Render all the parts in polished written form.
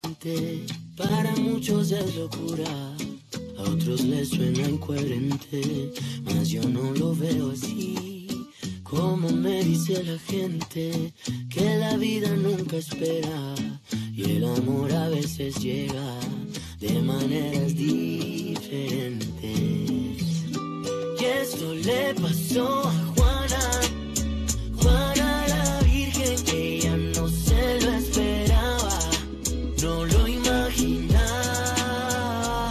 mente. Para muchos es locura, a otros les suena incoherente, mas yo no lo veo así. Como me dice la gente, que la vida nunca espera y el amor a veces llega de maneras diferentes. Y esto le pasó a Juana, Juana la Virgen, que ella no se lo esperaba, no lo imaginaba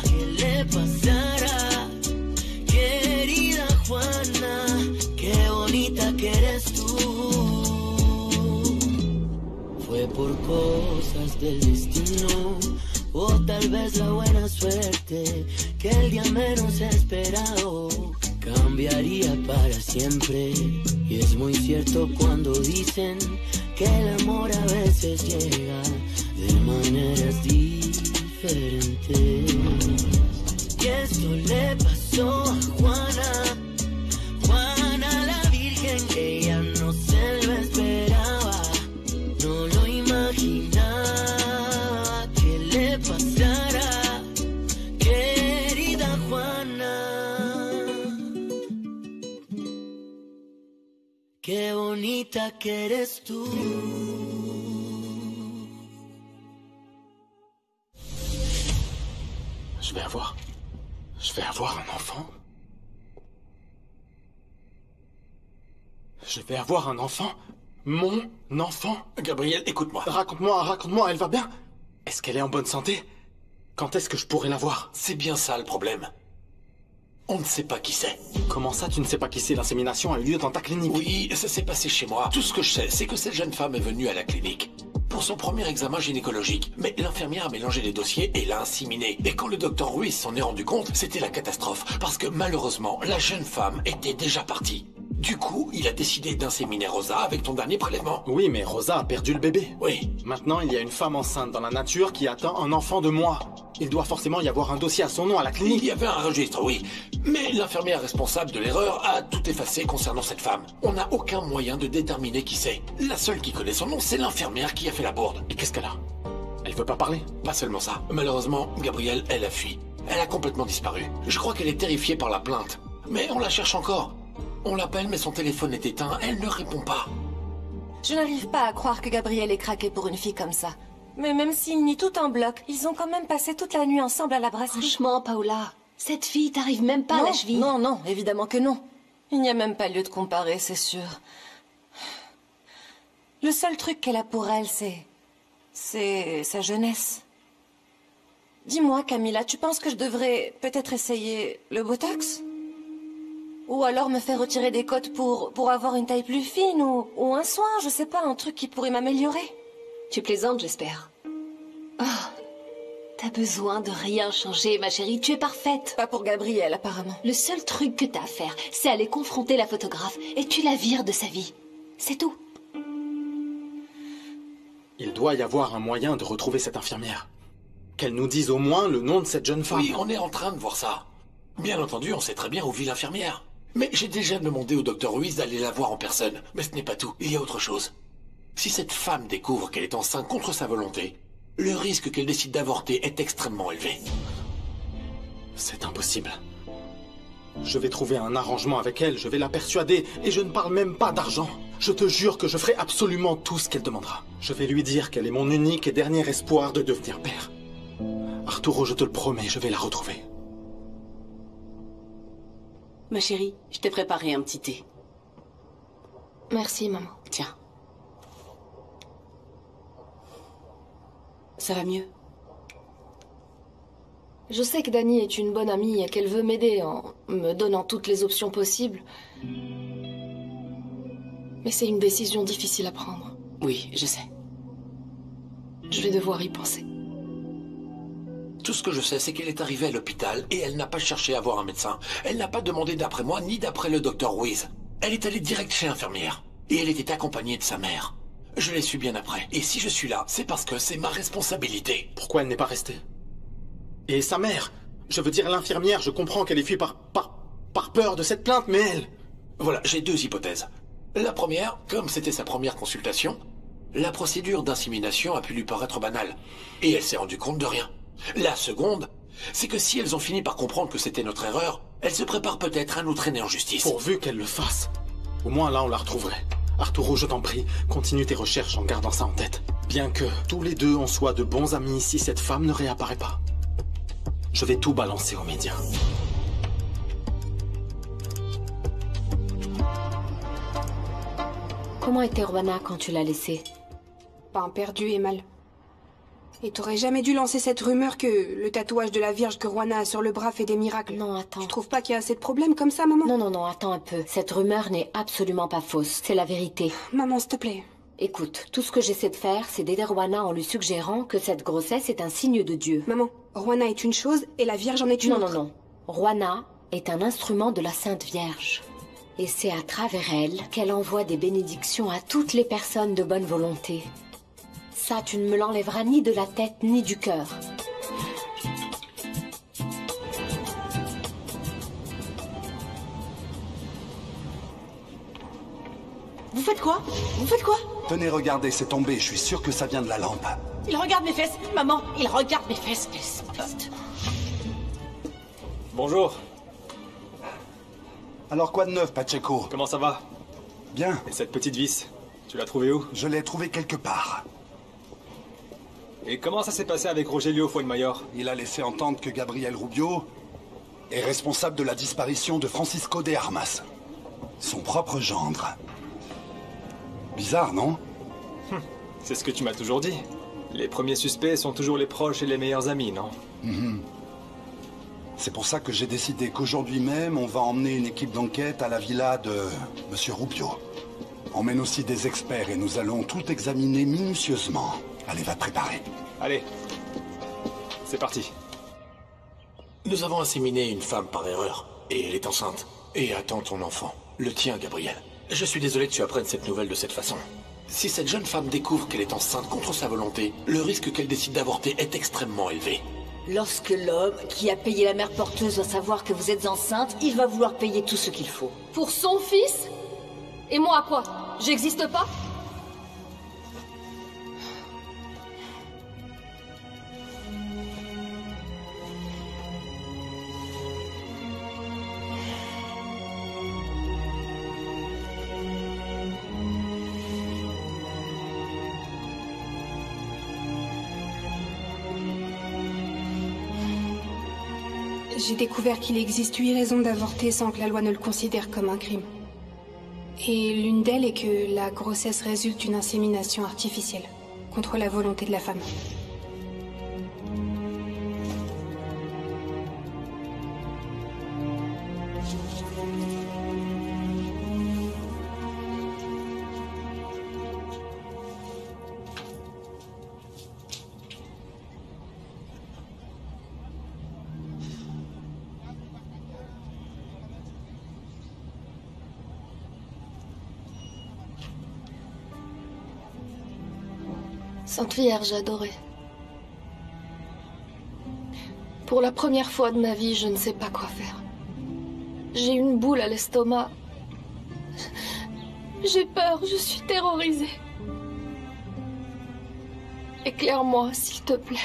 que le pasara. Querida Juana, qué bonita que eres tú. Fue por cosas del destino, o tal vez la buena suerte, que el día menos esperado cambiaría para siempre. Y es muy cierto cuando dicen que el amor a veces llega de maneras diferentes. Y esto le pasó a Juana, Juana la Virgen, que ella no se lo esperaba, no lo imaginaba que le pasara. Querida Juana, qué bonita que eres tú. Je vais avoir un enfant. Je vais avoir un enfant. Mon enfant. Gabriel, écoute-moi. Raconte-moi, elle va bien? Est-ce qu'elle est en bonne santé? Quand est-ce que je pourrai la voir? C'est bien ça le problème. On ne sait pas qui c'est. Comment ça, tu ne sais pas qui c'est? L'insémination a eu lieu dans ta clinique. Oui, ça s'est passé chez moi. Tout ce que je sais, c'est que cette jeune femme est venue à la clinique pour son premier examen gynécologique. Mais l'infirmière a mélangé les dossiers et l'a inséminée. Et quand le docteur Ruiz s'en est rendu compte, c'était la catastrophe. Parce que malheureusement, la jeune femme était déjà partie. Du coup, il a décidé d'inséminer Rosa avec ton dernier prélèvement. Oui, mais Rosa a perdu le bébé. Oui. Maintenant, il y a une femme enceinte dans la nature qui attend un enfant de moi. Il doit forcément y avoir un dossier à son nom à la clinique. Il y avait un registre, oui. Mais l'infirmière responsable de l'erreur a tout effacé concernant cette femme. On n'a aucun moyen de déterminer qui c'est. La seule qui connaît son nom, c'est l'infirmière qui a fait la bourde. Et qu'est-ce qu'elle a? Elle veut pas parler? Pas seulement ça. Malheureusement, Gabrielle, elle a fui. Elle a complètement disparu. Je crois qu'elle est terrifiée par la plainte. Mais on la cherche encore. On l'appelle, mais son téléphone est éteint. Elle ne répond pas. Je n'arrive pas à croire que Gabriel ait craqué pour une fille comme ça. Mais même s'ils nient tout en bloc, ils ont quand même passé toute la nuit ensemble à la brasserie. Franchement, Paola, cette fille t'arrive même pas à la cheville. Non, non, évidemment que non. Il n'y a même pas lieu de comparer, c'est sûr. Le seul truc qu'elle a pour elle, c'est sa jeunesse. Dis-moi, Camilla, tu penses que je devrais peut-être essayer le Botox? Ou alors me faire retirer des côtes pour avoir une taille plus fine, ou un soin, je sais pas, un truc qui pourrait m'améliorer. Tu plaisantes, j'espère. Oh, t'as besoin de rien changer, ma chérie, tu es parfaite. Pas pour Gabriel, apparemment. Le seul truc que t'as à faire, c'est aller confronter la photographe, et tu la vires de sa vie. C'est tout. Il doit y avoir un moyen de retrouver cette infirmière. Qu'elle nous dise au moins le nom de cette jeune femme. Oui, on est en train de voir ça. Bien entendu, on sait très bien où vit l'infirmière. Mais j'ai déjà demandé au docteur Ruiz d'aller la voir en personne. Mais ce n'est pas tout, il y a autre chose. Si cette femme découvre qu'elle est enceinte contre sa volonté, le risque qu'elle décide d'avorter est extrêmement élevé. C'est impossible. Je vais trouver un arrangement avec elle, je vais la persuader, et je ne parle même pas d'argent. Je te jure que je ferai absolument tout ce qu'elle demandera. Je vais lui dire qu'elle est mon unique et dernier espoir de devenir père. Arturo, je te le promets, je vais la retrouver. Ma chérie, je t'ai préparé un petit thé. Merci, maman. Tiens. Ça va mieux? Je sais que Dani est une bonne amie et qu'elle veut m'aider en me donnant toutes les options possibles. Mais c'est une décision difficile à prendre. Oui, je sais. Je vais devoir y penser. Tout ce que je sais, c'est qu'elle est arrivée à l'hôpital et elle n'a pas cherché à voir un médecin. Elle n'a pas demandé d'après moi ni d'après le docteur Ruiz. Elle est allée direct chez l'infirmière. Et elle était accompagnée de sa mère. Je l'ai su bien après. Et si je suis là, c'est parce que c'est ma responsabilité. Pourquoi elle n'est pas restée? Et sa mère? Je veux dire l'infirmière, je comprends qu'elle ait fui par peur de cette plainte, mais elle... Voilà, j'ai deux hypothèses. La première, comme c'était sa première consultation, La procédure d'insémination a pu lui paraître banale, et elle s'est rendue compte de rien. La seconde, c'est que si elles ont fini par comprendre que c'était notre erreur, elles se préparent peut-être à nous traîner en justice. Pourvu qu'elles le fassent. Au moins là, on la retrouverait. Arturo, je t'en prie, continue tes recherches en gardant ça en tête. Bien que tous les deux on soit de bons amis si cette femme ne réapparaît pas. Je vais tout balancer aux médias. Comment était Rwana quand tu l'as laissée? Pain perdu et mal. Et t'aurais jamais dû lancer cette rumeur que le tatouage de la Vierge que Rwana a sur le bras fait des miracles. Non, attends. Tu trouves pas qu'il y a assez de problèmes comme ça, maman? Non, attends un peu. Cette rumeur n'est absolument pas fausse. C'est la vérité. Maman, s'il te plaît. Écoute, tout ce que j'essaie de faire, c'est d'aider Rwana en lui suggérant que cette grossesse est un signe de Dieu. Maman, Rwana est une chose et la Vierge en est une autre. Non. Rwana est un instrument de la Sainte Vierge. Et c'est à travers elle qu'elle envoie des bénédictions à toutes les personnes de bonne volonté. Ça, tu ne me l'enlèveras ni de la tête ni du cœur. Vous faites quoi? Vous faites quoi? Tenez, regardez, c'est tombé. Je suis sûr que ça vient de la lampe. Il regarde mes fesses. Maman, il regarde mes fesses. Peste. Bonjour. Alors quoi de neuf, Pacheco? Comment ça va? Bien. Et cette petite vis, tu l'as trouvée où? Je l'ai trouvée quelque part. Et comment ça s'est passé avec Rogelio Fuenmayor? Il a laissé entendre que Gabriel Rubio est responsable de la disparition de Francisco de Armas, son propre gendre. Bizarre, non? C'est ce que tu m'as toujours dit. Les premiers suspects sont toujours les proches et les meilleurs amis, non? C'est pour ça que j'ai décidé qu'aujourd'hui même, on va emmener une équipe d'enquête à la villa de Monsieur Rubio. On mène aussi des experts et nous allons tout examiner minutieusement. Allez, va te préparer. Allez, c'est parti. Nous avons inséminé une femme par erreur, et elle est enceinte. Et attend ton enfant. Le tien, Gabriel. Je suis désolé que tu apprennes cette nouvelle de cette façon. Si cette jeune femme découvre qu'elle est enceinte contre sa volonté, le risque qu'elle décide d'avorter est extrêmement élevé. Lorsque l'homme qui a payé la mère porteuse va savoir que vous êtes enceinte, il va vouloir payer tout ce qu'il faut. Pour son fils? Et moi quoi? J'existe pas? J'ai découvert qu'il existe 8 raisons d'avorter sans que la loi ne le considère comme un crime. Et l'une d'elles est que la grossesse résulte d'une insémination artificielle, contre la volonté de la femme. Sainte Vierge adorée. Pour la première fois de ma vie, je ne sais pas quoi faire. J'ai une boule à l'estomac. J'ai peur, je suis terrorisée. Éclaire-moi, s'il te plaît.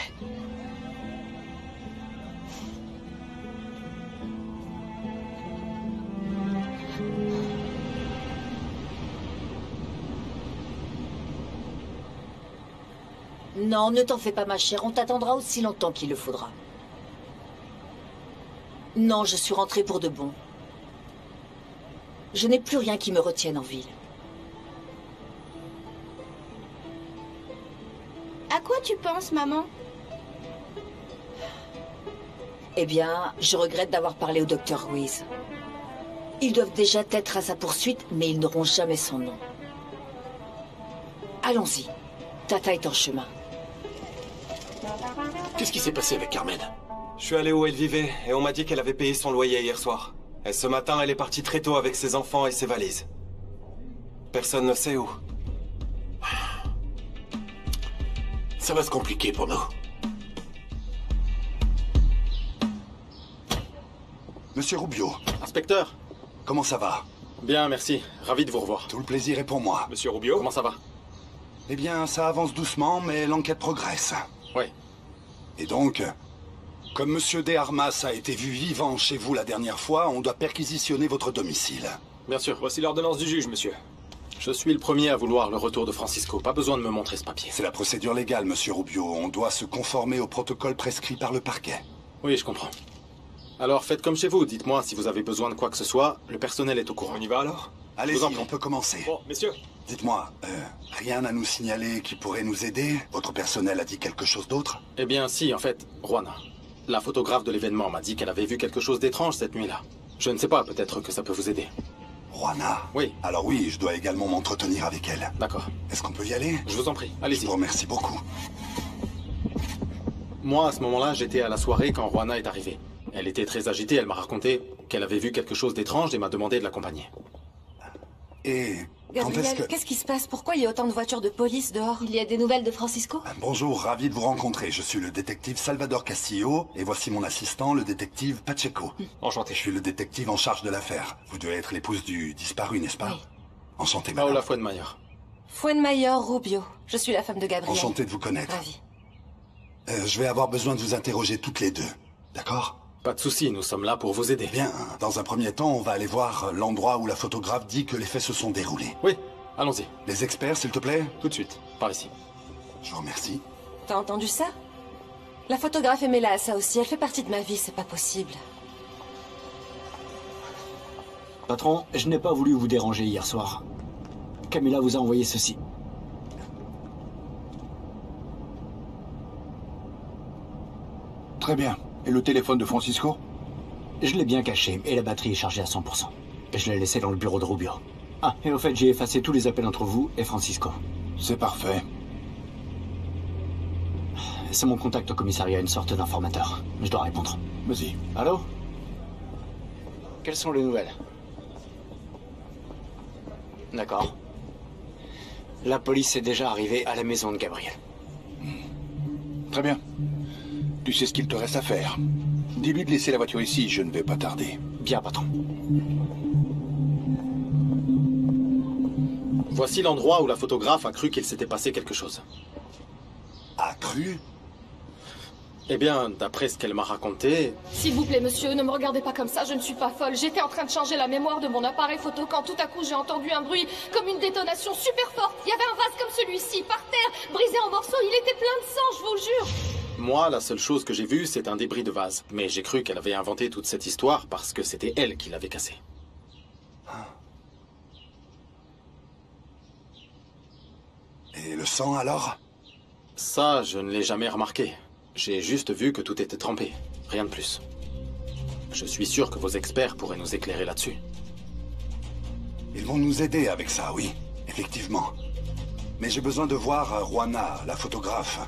Non, ne t'en fais pas, ma chère. On t'attendra aussi longtemps qu'il le faudra. Non, je suis rentrée pour de bon. Je n'ai plus rien qui me retienne en ville. À quoi tu penses, maman? Eh bien, je regrette d'avoir parlé au docteur Ruiz. Ils doivent déjà être à sa poursuite, mais ils n'auront jamais son nom. Allons-y. Tata est en chemin. Qu'est-ce qui s'est passé avec Carmen? Je suis allé où elle vivait et on m'a dit qu'elle avait payé son loyer hier soir. Et ce matin, elle est partie très tôt avec ses enfants et ses valises. Personne ne sait où. Ça va se compliquer pour nous. Monsieur Rubio. Inspecteur. Comment ça va? Bien, merci. Ravi de vous revoir. Tout le plaisir est pour moi. Monsieur Rubio. Comment ça va? Eh bien, ça avance doucement, mais l'enquête progresse. Oui. Et donc, comme Monsieur De Armas a été vu vivant chez vous la dernière fois, on doit perquisitionner votre domicile. Bien sûr. Voici l'ordonnance du juge, monsieur. Je suis le premier à vouloir le retour de Francisco. Pas besoin de me montrer ce papier. C'est la procédure légale, Monsieur Rubio. On doit se conformer au protocole prescrit par le parquet. Oui, je comprends. Alors faites comme chez vous. Dites-moi si vous avez besoin de quoi que ce soit. Le personnel est au courant. On y va alors? Allez-y, on peut commencer. Bon, messieurs. Dites-moi, rien à nous signaler qui pourrait nous aider? Votre personnel a dit quelque chose d'autre? Eh bien, si, en fait, Juana. La photographe de l'événement m'a dit qu'elle avait vu quelque chose d'étrange cette nuit-là. Je ne sais pas, peut-être que ça peut vous aider. Juana? Oui. Alors oui, je dois également m'entretenir avec elle. D'accord. Est-ce qu'on peut y aller? Je vous en prie, allez-y. Je vous remercie beaucoup. Moi, à ce moment-là, j'étais à la soirée quand Juana est arrivée. Elle était très agitée, elle m'a raconté qu'elle avait vu quelque chose d'étrange et m'a demandé de l'accompagner. Et... Gabriel, qu'est-ce qui se passe? Pourquoi il y a autant de voitures de police dehors? Il y a des nouvelles de Francisco? Bonjour, ravi de vous rencontrer. Je suis le détective Salvador Castillo et voici mon assistant, le détective Pacheco. Enchanté. Je suis le détective en charge de l'affaire. Vous devez être l'épouse du disparu, n'est-ce pas? Oui. Enchanté, madame. Paola Fuenmayer. Fuenmayer Rubio. Je suis la femme de Gabriel. Enchanté de vous connaître. Ravi. Je vais avoir besoin de vous interroger toutes les deux. D'accord? Pas de souci, nous sommes là pour vous aider. Bien, dans un premier temps, on va aller voir l'endroit où la photographe dit que les faits se sont déroulés. Oui, allons-y. Les experts, s'il te plaît? Tout de suite, par ici. Je vous remercie. T'as entendu ça? La photographe est mêlée à ça aussi. Elle fait partie de ma vie, c'est pas possible. Patron, je n'ai pas voulu vous déranger hier soir. Camilla vous a envoyé ceci. Très bien. Et le téléphone de Francisco? Je l'ai bien caché, et la batterie est chargée à 100%. Je l'ai laissé dans le bureau de Rubio. Ah, et au fait, j'ai effacé tous les appels entre vous et Francisco. C'est parfait. C'est mon contact au commissariat, une sorte d'informateur. Je dois répondre. Vas-y. Allô? Quelles sont les nouvelles? D'accord. La police est déjà arrivée à la maison de Gabriel. Très bien. Tu sais ce qu'il te reste à faire. Dis-lui de laisser la voiture ici, je ne vais pas tarder. Bien, patron. Voici l'endroit où la photographe a cru qu'il s'était passé quelque chose. A cru? Eh bien, d'après ce qu'elle m'a raconté... S'il vous plaît, monsieur, ne me regardez pas comme ça, je ne suis pas folle. J'étais en train de changer la mémoire de mon appareil photo quand tout à coup j'ai entendu un bruit comme une détonation super forte. Il y avait un vase comme celui-ci, par terre, brisé en morceaux, il était plein de sang, je vous le jure. Moi, la seule chose que j'ai vue, c'est un débris de vase. Mais j'ai cru qu'elle avait inventé toute cette histoire parce que c'était elle qui l'avait cassé. Et le sang, alors? Ça, je ne l'ai jamais remarqué. J'ai juste vu que tout était trempé. Rien de plus. Je suis sûr que vos experts pourraient nous éclairer là-dessus. Ils vont nous aider avec ça, oui. Effectivement. Mais j'ai besoin de voir Juana, la photographe.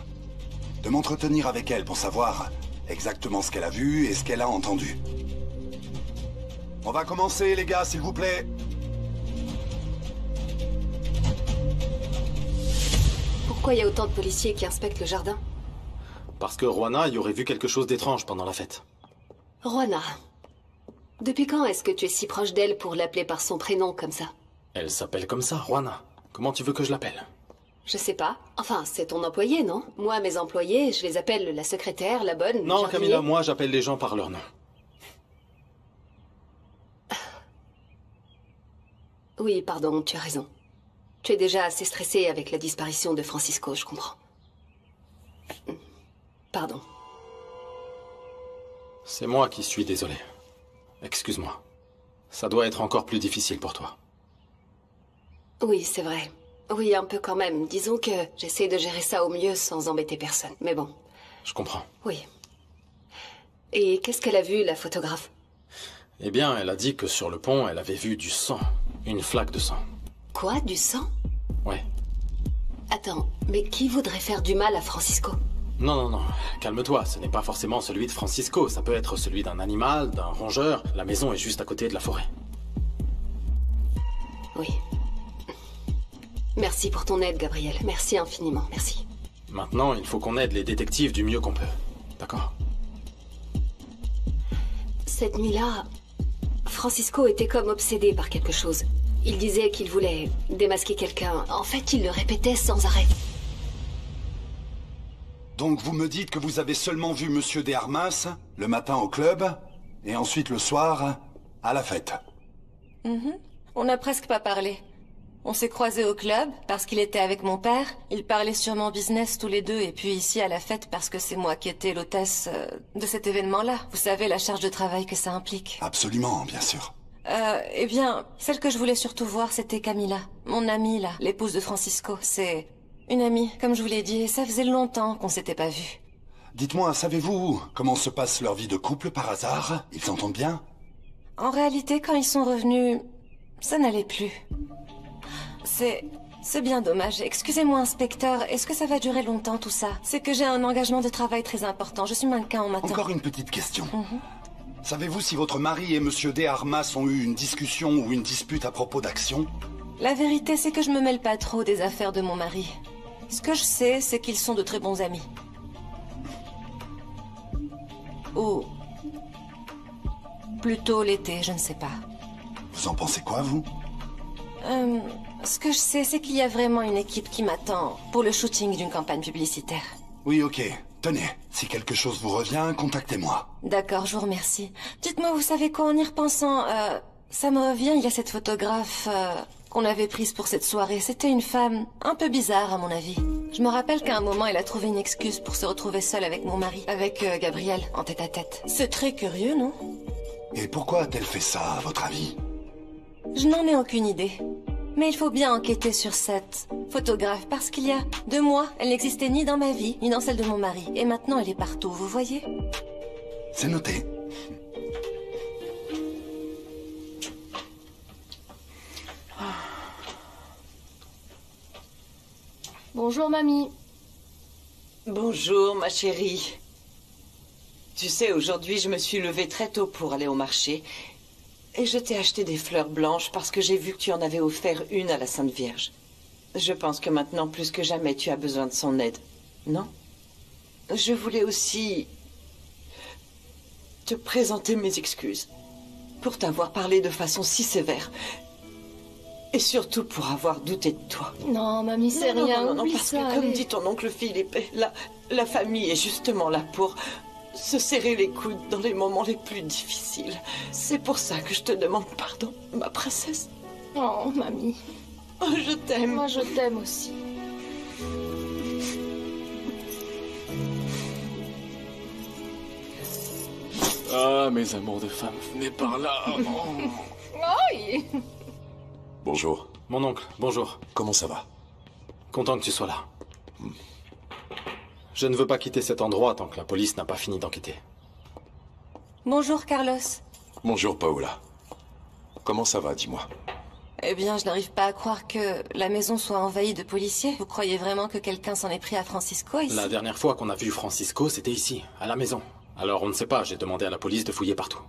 De m'entretenir avec elle pour savoir exactement ce qu'elle a vu et ce qu'elle a entendu. On va commencer, les gars, s'il vous plaît. Pourquoi il y a autant de policiers qui inspectent le jardin? Parce que Juana y aurait vu quelque chose d'étrange pendant la fête. Juana, depuis quand est-ce que tu es si proche d'elle pour l'appeler par son prénom comme ça? Elle s'appelle comme ça, Juana. Comment tu veux que je l'appelle? Je sais pas. Enfin, c'est ton employé, non? Moi, mes employés, je les appelle la secrétaire, la bonne, Non, le jardinier. Camilla, moi j'appelle les gens par leur nom. Oui, pardon, tu as raison. Tu es déjà assez stressée avec la disparition de Francisco, je comprends. Pardon. C'est moi qui suis désolé. Excuse-moi. Ça doit être encore plus difficile pour toi. Oui, c'est vrai. Oui, un peu quand même. Disons que j'essaie de gérer ça au mieux sans embêter personne. Mais bon. Je comprends. Oui. Et qu'est-ce qu'elle a vu, la photographe? Eh bien, elle a dit que sur le pont, elle avait vu du sang. Une flaque de sang. Quoi? Du sang? Ouais. Attends, mais qui voudrait faire du mal à Francisco? Non, non, non. Calme-toi. Ce n'est pas forcément celui de Francisco. Ça peut être celui d'un animal, d'un rongeur. La maison est juste à côté de la forêt. Oui. Merci pour ton aide, Gabriel. Merci infiniment. Merci. Maintenant, il faut qu'on aide les détectives du mieux qu'on peut. D'accord? Cette nuit-là, Francisco était comme obsédé par quelque chose. Il disait qu'il voulait démasquer quelqu'un. En fait, il le répétait sans arrêt. Donc vous me dites que vous avez seulement vu Monsieur de Armas le matin au club, et ensuite le soir à la fête. On n'a presque pas parlé. On s'est croisés au club parce qu'il était avec mon père. Ils parlaient sûrement business tous les deux, et puis ici à la fête parce que c'est moi qui étais l'hôtesse de cet événement-là. Vous savez la charge de travail que ça implique. Absolument, bien sûr. Eh bien, celle que je voulais surtout voir, c'était Camila. Mon amie, là, l'épouse de Francisco. C'est une amie, comme je vous l'ai dit, et ça faisait longtemps qu'on s'était pas vus. Dites-moi, savez-vous comment se passe leur vie de couple par hasard? Ils s'entendent bien? En réalité, quand ils sont revenus, ça n'allait plus. C'est bien dommage. Excusez-moi, inspecteur, est-ce que ça va durer longtemps tout ça? C'est que j'ai un engagement de travail très important. Je suis mannequin en matin. Encore une petite question. Savez-vous si votre mari et Monsieur de Armas ont eu une discussion ou une dispute à propos d'actions? La vérité, c'est que je me mêle pas trop des affaires de mon mari. Ce que je sais, c'est qu'ils sont de très bons amis. Ou plutôt l'été, je ne sais pas. Vous en pensez quoi, vous? Ce que je sais, c'est qu'il y a vraiment une équipe qui m'attend pour le shooting d'une campagne publicitaire. Oui, ok. Tenez, si quelque chose vous revient, contactez-moi. D'accord, je vous remercie. Dites-moi, vous savez quoi, en y repensant, ça me revient, il y a cette photographe qu'on avait prise pour cette soirée. C'était une femme un peu bizarre, à mon avis. Je me rappelle qu'à un moment, elle a trouvé une excuse pour se retrouver seule avec mon mari, avec Gabriel, en tête-à-tête. C'est très curieux, non? Et pourquoi a-t-elle fait ça, à votre avis? Je n'en ai aucune idée. Mais il faut bien enquêter sur cette photographe, parce qu'il y a 2 mois, elle n'existait ni dans ma vie, ni dans celle de mon mari. Et maintenant, elle est partout, vous voyez? C'est noté. Bonjour, mamie. Bonjour, ma chérie. Tu sais, aujourd'hui, je me suis levée très tôt pour aller au marché. Et je t'ai acheté des fleurs blanches parce que j'ai vu que tu en avais offert une à la Sainte Vierge. Je pense que maintenant, plus que jamais, tu as besoin de son aide, non? Je voulais aussi te présenter mes excuses pour t'avoir parlé de façon si sévère. Et surtout pour avoir douté de toi. Non, mamie, c'est rien. Non, parce que comme dit ton oncle Philippe, la famille est justement là pour se serrer les coudes dans les moments les plus difficiles. C'est pour ça que je te demande pardon, ma princesse. Oh, mamie. Oh, je t'aime. Moi, je t'aime aussi. Ah, mes amours de femmes, venez par là. Oui. Bonjour. Mon oncle, bonjour. Comment ça va? Content que tu sois là. Je ne veux pas quitter cet endroit tant que la police n'a pas fini d'enquêter. Bonjour, Carlos. Bonjour, Paola. Comment ça va, dis-moi? Eh bien, je n'arrive pas à croire que la maison soit envahie de policiers. Vous croyez vraiment que quelqu'un s'en est pris à Francisco ici? La dernière fois qu'on a vu Francisco, c'était ici, à la maison. Alors on ne sait pas, j'ai demandé à la police de fouiller partout.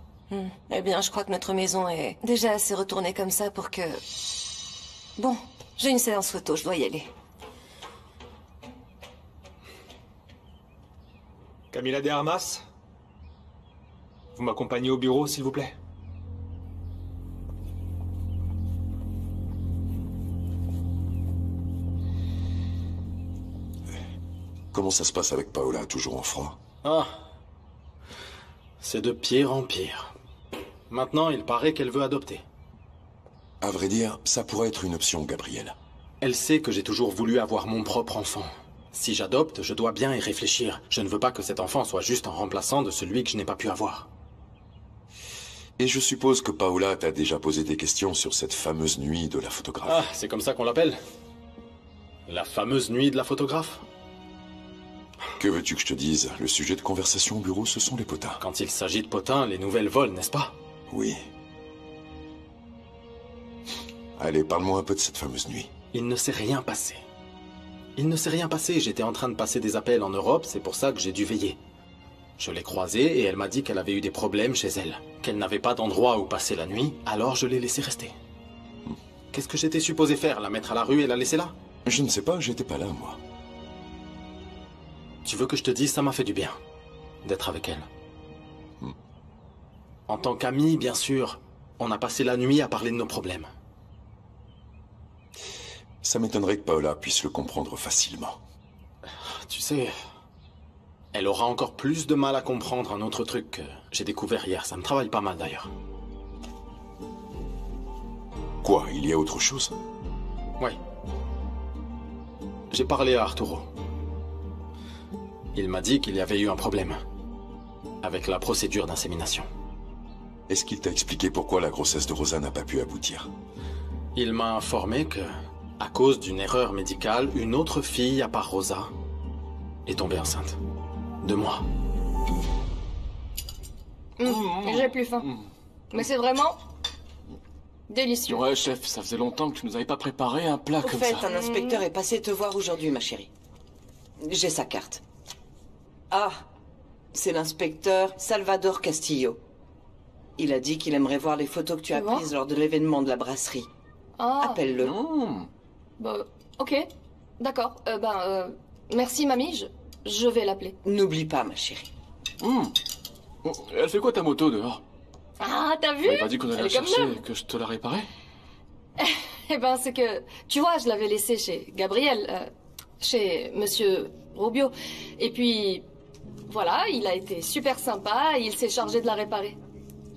Eh bien, je crois que notre maison est déjà assez retournée comme ça pour que... Bon, j'ai une séance photo, je dois y aller. Camila de Armas? Vous m'accompagnez au bureau, s'il vous plaît? Comment ça se passe avec Paola, toujours en froid? Ah. C'est de pire en pire. Maintenant, il paraît qu'elle veut adopter. À vrai dire, ça pourrait être une option, Gabriel. Elle sait que j'ai toujours voulu avoir mon propre enfant. Si j'adopte, je dois bien y réfléchir. Je ne veux pas que cet enfant soit juste un remplaçant de celui que je n'ai pas pu avoir. Et je suppose que Paola t'a déjà posé des questions sur cette fameuse nuit de la photographe. Ah, c'est comme ça qu'on l'appelle? La fameuse nuit de la photographe? Que veux-tu que je te dise? Le sujet de conversation au bureau, ce sont les potins. Quand il s'agit de potins, les nouvelles volent, n'est-ce pas? Oui. Allez, parle-moi un peu de cette fameuse nuit. Il ne s'est rien passé. Il ne s'est rien passé, j'étais en train de passer des appels en Europe, c'est pour ça que j'ai dû veiller. Je l'ai croisée et elle m'a dit qu'elle avait eu des problèmes chez elle, qu'elle n'avait pas d'endroit où passer la nuit, alors je l'ai laissée rester. Qu'est-ce que j'étais supposé faire, la mettre à la rue et la laisser là? Je ne sais pas, j'étais pas là, moi. Tu veux que je te dise, ça m'a fait du bien, d'être avec elle. En tant qu'amis, bien sûr, on a passé la nuit à parler de nos problèmes. Ça m'étonnerait que Paola puisse le comprendre facilement. Tu sais, elle aura encore plus de mal à comprendre un autre truc que j'ai découvert hier. Ça me travaille pas mal d'ailleurs. Quoi, il y a autre chose? Oui. J'ai parlé à Arturo. Il m'a dit qu'il y avait eu un problème avec la procédure d'insémination. Est-ce qu'il t'a expliqué pourquoi la grossesse de Rosa n'a pas pu aboutir? Il m'a informé que, à cause d'une erreur médicale, une autre fille, à part Rosa, est tombée enceinte. De moi. J'ai plus faim. Mais c'est vraiment délicieux. Ouais, chef, ça faisait longtemps que tu nous avais pas préparé un plat Au comme fait, ça. un inspecteur est passé te voir aujourd'hui, ma chérie. J'ai sa carte. Ah, c'est l'inspecteur Salvador Castillo. Il a dit qu'il aimerait voir les photos que tu as prises lors de l'événement de la brasserie. Ah. Appelle-le. Bah, ok. D'accord. Merci, mamie. Je vais l'appeler. N'oublie pas, ma chérie. Elle fait quoi ta moto dehors? Ah, t'as vu? Tu m'avais pas dit qu'on allait la chercher et que je te la réparais? Eh ben, c'est que... Tu vois, je l'avais laissée chez Gabriel, chez Monsieur Rubio. Et puis... Voilà, il a été super sympa et il s'est chargé de la réparer.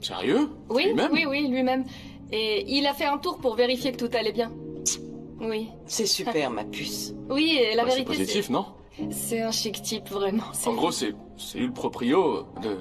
Sérieux? Oui, Lui-même? oui, lui-même. Et il a fait un tour pour vérifier que tout allait bien. Oui. C'est super, ma puce. Oui, et la vérité, c'est positif, non? C'est un chic type, vraiment. En gros, c'est lui le proprio de...